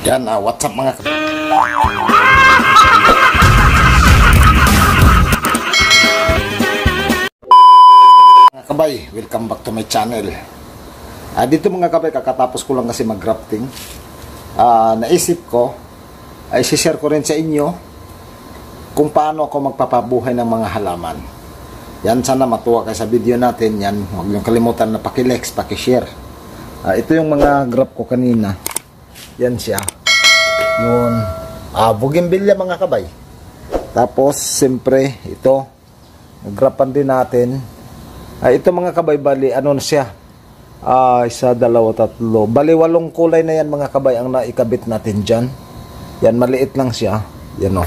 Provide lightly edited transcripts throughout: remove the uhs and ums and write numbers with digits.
Yan, what's up mga kabay, welcome back to my channel. Dito mga kabay, kakatapos ko lang kasi mag-grafting. Naisip ko ay share ko rin sa inyo kung paano ako magpapabuhay ng mga halaman. Yan, sana matuwa kayo sa video natin. Yan, huwag niyong kalimutan na paki-like, paki-share. Ito yung mga graph ko kanina. Yan siya. Yun. Bougainvillea mga kabay. Tapos, siyempre, ito. Nagrapan din natin. Ito mga kabay, bali, ano na siya? Isa, dalawa, tatlo. Bali, 8 kulay na yan mga kabay ang naikabit natin dyan. Yan, maliit lang siya. Yan o.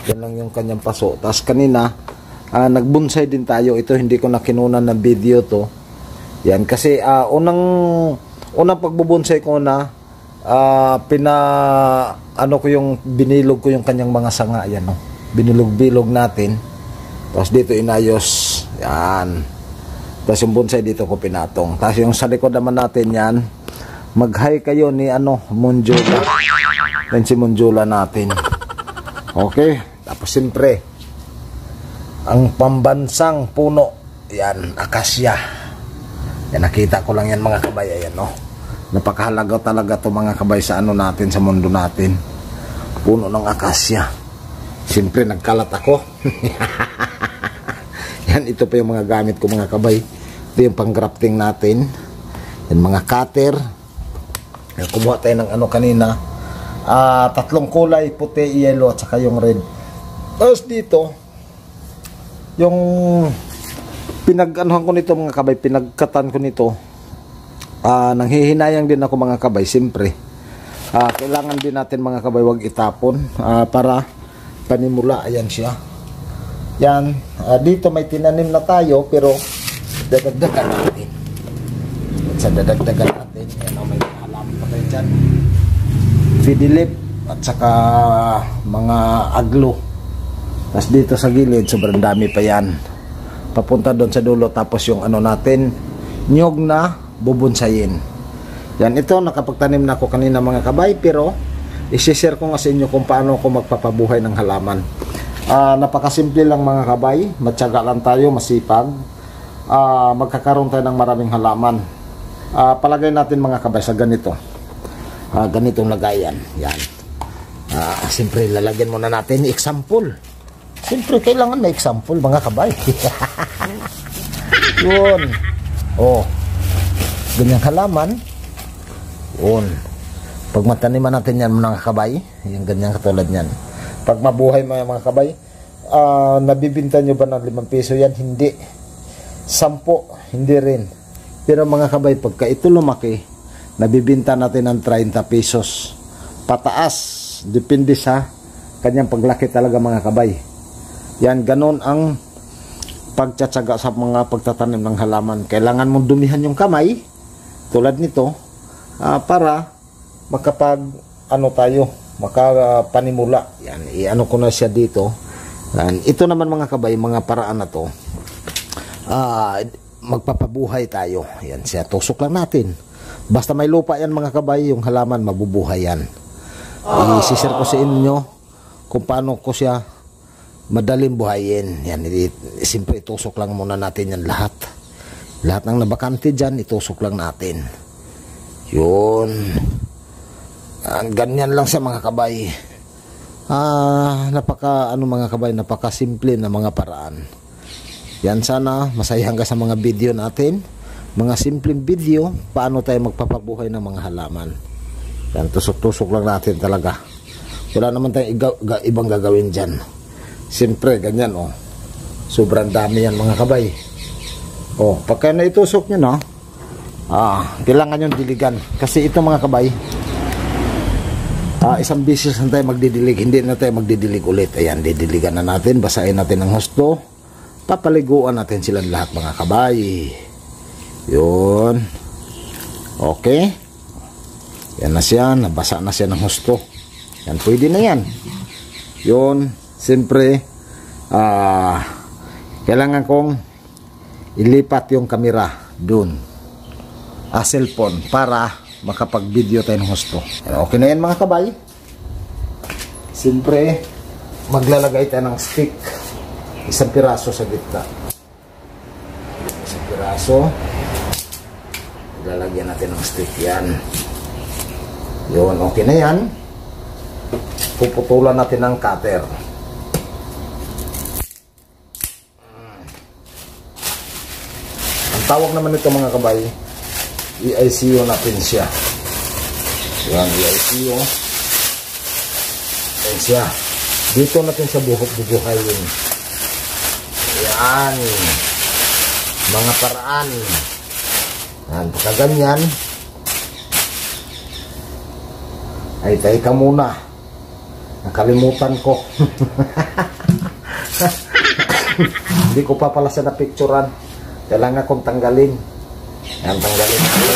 Yan lang yung kanyang paso. Tapos kanina, nagbonsai din tayo. Ito, hindi ko na kinunan ng video to. Yan, kasi unang pagbubonsai ko na, ko yung binilog ko yung kanyang mga sanga. Yan o. Binilog-bilog natin. Tapos dito inayos. Yan. Tapos yung bonsai dito ko pinatong. Tapos yung sa likod naman natin yan, mag-hi kayo ni Monjula. Yan si Monjula natin. Okay. Tapos siyempre, ang pambansang puno, yan, akasya. Yan, nakita ko lang yan mga kabay. Ayan, no? Napakahalaga talaga to mga kabay sa natin, sa mundo natin. Puno ng akasya. Siyempre, nagkalat ako. Yan, ito pa yung mga gamit ko mga kabay. Ito yung pang-grafting natin. Yan, mga cutter. Yan, kumuha tayo ng kanina. 3 kulay, puti, yellow, at saka yung red. Tapos dito, yung pinag-anuhan ko nito mga kabay, pinagkatan ko nito. Nanghihinayang din ako mga kabay, siyempre. Kailangan din natin mga kabay, wag itapon para panimula. Ayan siya. Yan, dito may tinanim na tayo, pero dadagdagan natin. At sa dadagdagan natin, yan, may halaman pa tayo dyan. Fidilip, at saka mga aglo. Tapos dito sa gilid, sobrang dami pa yan. Papunta doon sa dulo, tapos yung natin, nyog na bubunsayin. Yan, ito, nakapagtanim na ako kanina mga kabay, pero isi-share ko nga sa inyo kung paano ako magpapabuhay ng halaman. Napakasimple lang mga kabay, matyaga lang tayo, masipag. Magkakaroon tayo ng maraming halaman. Palagay natin mga kabay sa ganito. Ganitong lagayan. Yan. Siyempre, lalagyan muna natin example. Siyempre, kailangan may example mga kabay. Yun. Ganyang halaman. Yun. Pag mataniman natin yan mga kabay, yung ganyan katulad yan. Pag mabuhay mga kabay, nabibinta nyo ba ng 5 piso yan? Hindi. 10, hindi rin. Pero mga kabay, pagka ito lumaki, nabibinta natin ng 30 pesos. Pataas. Depende sa kanyang paglaki talaga mga kabay. Yan, ganun ang pagtsatsaga sa mga pagtatanim ng halaman. Kailangan mong dumihan yung kamay, tulad nito, para makapanimula. Yan, ko na siya dito. Yan, ito naman mga kabay, mga paraan na to. Magpapabuhay tayo. Yan siya, tusok lang natin. Basta may lupa yan mga kabay, yung halaman mabubuhay yan. I-share ko sa inyo kung paano ko siya madaling buhayin. Yan, siyempre itusok lang muna natin yan lahat. Lahat ng nabakante dyan, itusok lang natin. Yun. Ganyan lang sa mga kabay. Mga kabay, napaka-simple na mga paraan. Yan, sana masayang ka sa mga video natin. Mga simpleng video, paano tayo magpapabuhay ng mga halaman. Yan, tusok-tusok lang natin talaga. Wala naman tayong ibang gagawin dyan. Siyempre, ganyan sobrang dami yan mga kabay. Pagka naitusok nyo na, kailangan yung diligan. Kasi ito mga kabay, isang beses na tayo magdidilig. Hindi na tayo magdidilig ulit. Ayan, didiligan na natin. Basahin natin ng husto. Papaliguan natin silang lahat mga kabay. Yun. Okay. Yan na siya. Nabasa na siya ng husto. Yan, pwede na yan. Yun. Siyempre, kailangan kong ilipat yung kamera dun. Cellphone para makapag-video tayo ng husto. Okay na yan mga kabay. Siyempre, maglalagay tayo ng stick. Isang piraso sa gitna. Isang piraso. Lalagyan natin ng stick yan. Yun, okay na yan. Puputulan natin ng cutter. Ang tawag naman nito mga kabay, i-ICU natin siya. Yan, i-ICU. Yan siya. Dito natin sa buhok-bubuhayin. Yan. Mga paraan. Yan, pagka ganyan, ay teka muna. Nakalimutan ko. Hindi ko pa pala sa napicturan. Kailangan kong tanggalin. Yan, tanggalin natin.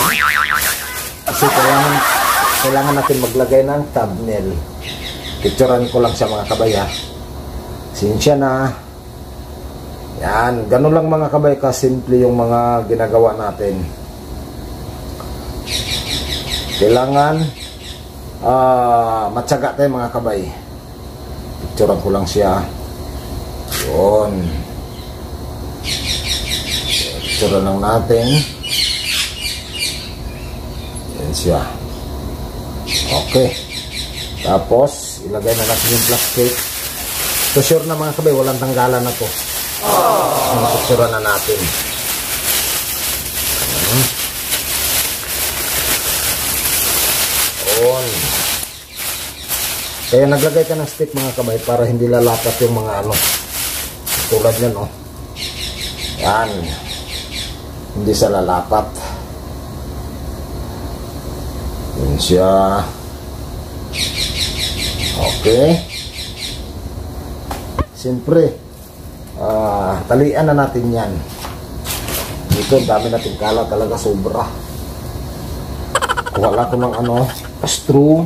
Kasi kailangan natin maglagay ng thumbnail. Picturan ko lang sa mga kabay ha. Sinsya na. Yan, ganun lang mga kabay ka simple yung mga ginagawa natin. Kailangan matyaga tayo mga kabay. Picturean ko lang siya. Yun. Picturean lang natin. Yan siya. Okay. Tapos ilagay na natin yung plastic. So sure na mga kabay, walang tanggalan na to. Picturean na natin. Kaya naglagay ka ng stick mga kabay para hindi lalapat yung mga ano. Tulad yan oh. Yan. Hindi sa lalapat. Yan siya. Okay. Siyempre, talian na natin yan. Dito, dami natin kala talaga sobra. Wala ko ng ano, screw.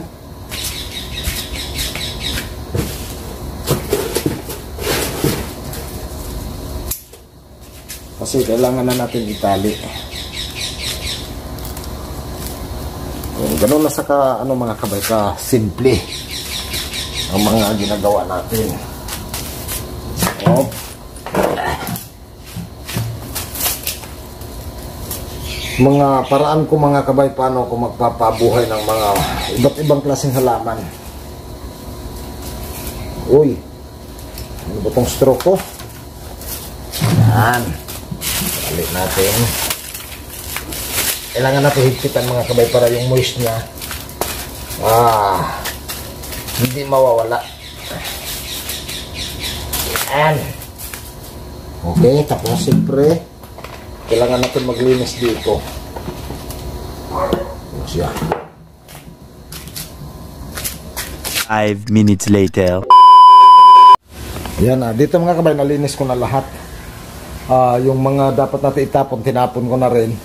Kasi kailangan na natin itali. Ganun na sa ano mga kabay ka simple ang mga ginagawa natin. Mga paraan ko mga kabay paano ko magpapabuhay ng mga iba't ibang klaseng halaman. Uy, ano ba itong stroke ko? Yan. Balik natin. Kailangan natin higpitan mga kabay para yung moist niya hindi mawawala. Yan. Okay, tapos siyempre kailangan natin maglinis dito. Yan siya. 5 minutes later. Yan dito mga kabay nalinis ko na lahat. Yung mga dapat natin itapon, tinapon ko na rin.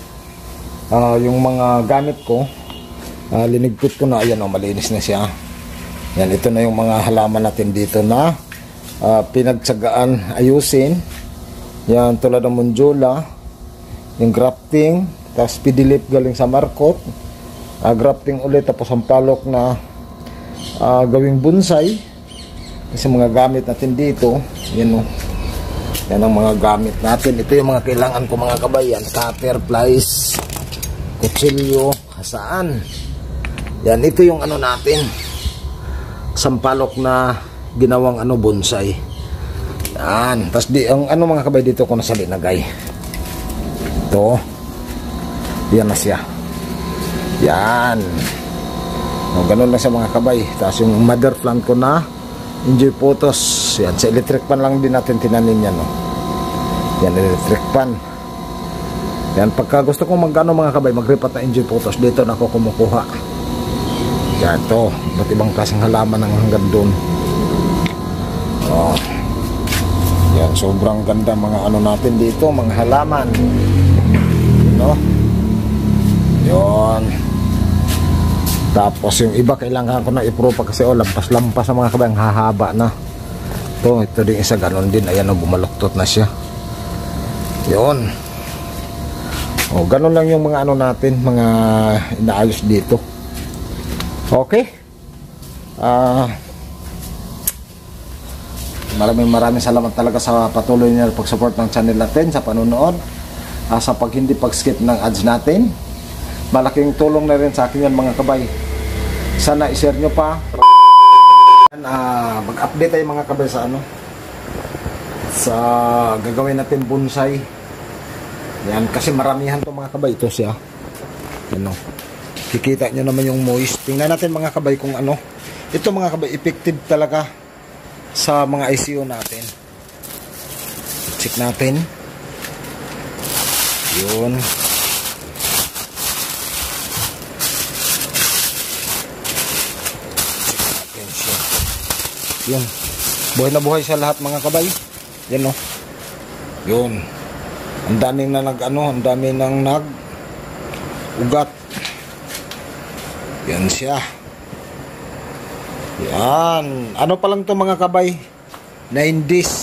Yung mga gamit ko, linigpit ko na. Ayan malinis na siya. Yan, ito na yung mga halaman natin dito na pinagtsagaan ayusin. Yan, tulad ng monjula, yung grafting, tapos pidilip galing sa markot, grafting ulit, tapos ang palok na gawing bonsai. Kasi mga gamit natin dito, yan yan ang mga gamit natin. Ito yung mga kailangan ko mga kabayan. Cutter, pliers, kutsilyo, hasaan. Yan, ito yung ano natin. Sampalok na ginawang bonsai. Yan. Tapos ang ano mga kabay dito ko nasa linagay. Ito. Yan na siya. Yan. Ganun lang sa mga kabay. Tapos yung mother plant ko na enjoy photos. Yan, sa electric pan lang din natin tinanim yan. Yan, electric pan. Yan, pagka gusto kong magkano mga kabay, magripat na enjoy photos, dito na ako kumukuha. Yan, ito. Ba't ibang klaseng halaman ng hanggang doon. Yan, sobrang ganda mga ano natin dito, mga halaman. Yon. Tapos yung iba kailangan ko na i-prove kasi lampas-lampas sa mga kabayang hahaba na. Ito din isa ganon din. Ayan bumaluktot na siya. Yon. O, ganun lang yung mga ano natin, mga inaayos dito. Okay. Maraming salamat talaga sa patuloy niyo pag-support ng channel natin, sa panonood, sa hindi pag-skip ng ads natin. Malaking tulong na rin sa akin yan mga kabay. Sana i-share nyo pa. Mag-update tayo mga kabay sa sa gagawin natin bonsai. Yan, kasi maramihan to mga kabay. Ito siya. Kikita nyo naman yung moist. Tingnan natin mga kabay kung ito mga kabay, effective talaga sa mga ICU natin. Check natin. Yun. Yun. Buhay na buhay sa lahat mga kabay. Yan Yun. Ang daming na ang daming nang ugat. Yan siya. Yan. Ano pa lang to mga kabay? 9 days.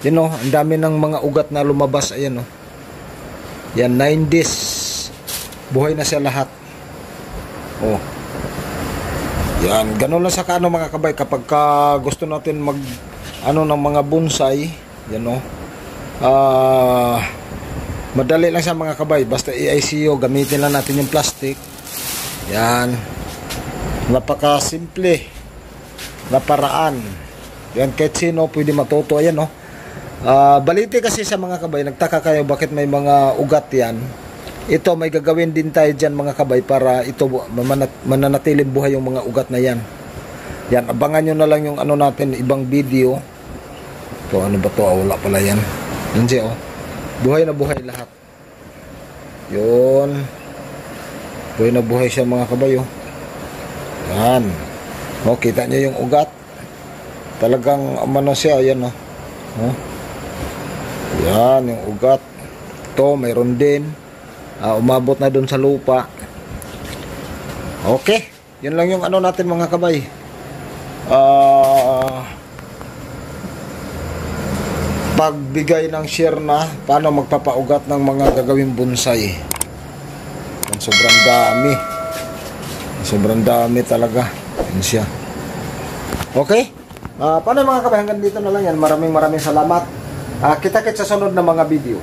Yan ang dami ng mga ugat na lumabas. Ayan Yan, 9 days. Buhay na siya lahat. Yan, ganun lang sa mga kabay kapag gusto natin mag ng mga bonsai, madali lang siya mga kabay, basta i-ICU, gamitin lang natin yung plastic. Yan, napaka simple na paraan. Yan, kahit sino pwede matuto. Ayan baliti kasi sa mga kabay, nagtaka kayo bakit may mga ugat yan. Ito, may gagawin din tayo dyan mga kabay para ito mananatiling buhay yung mga ugat na yan. Yan, abangan nyo na lang yung natin, ibang video. Ito, ano ba to? Wala pala yan. Yan siya buhay na buhay lahat. Yun. Buhay na buhay siya mga kabay Yan. Kita nyo yung ugat. Talagang siya, yan Yan, yung ugat. Ito, mayroon din. Umabot na dun sa lupa. Okay, yun lang yung natin mga kabay. Pagbigay ng share na paano magpapaugat ng mga gagawing bonsai. Sobrang dami talaga. Yan siya. Okay, paano mga kabay, hanggang dito na lang yan. Maraming salamat. Kita-kits sa sunod na mga video.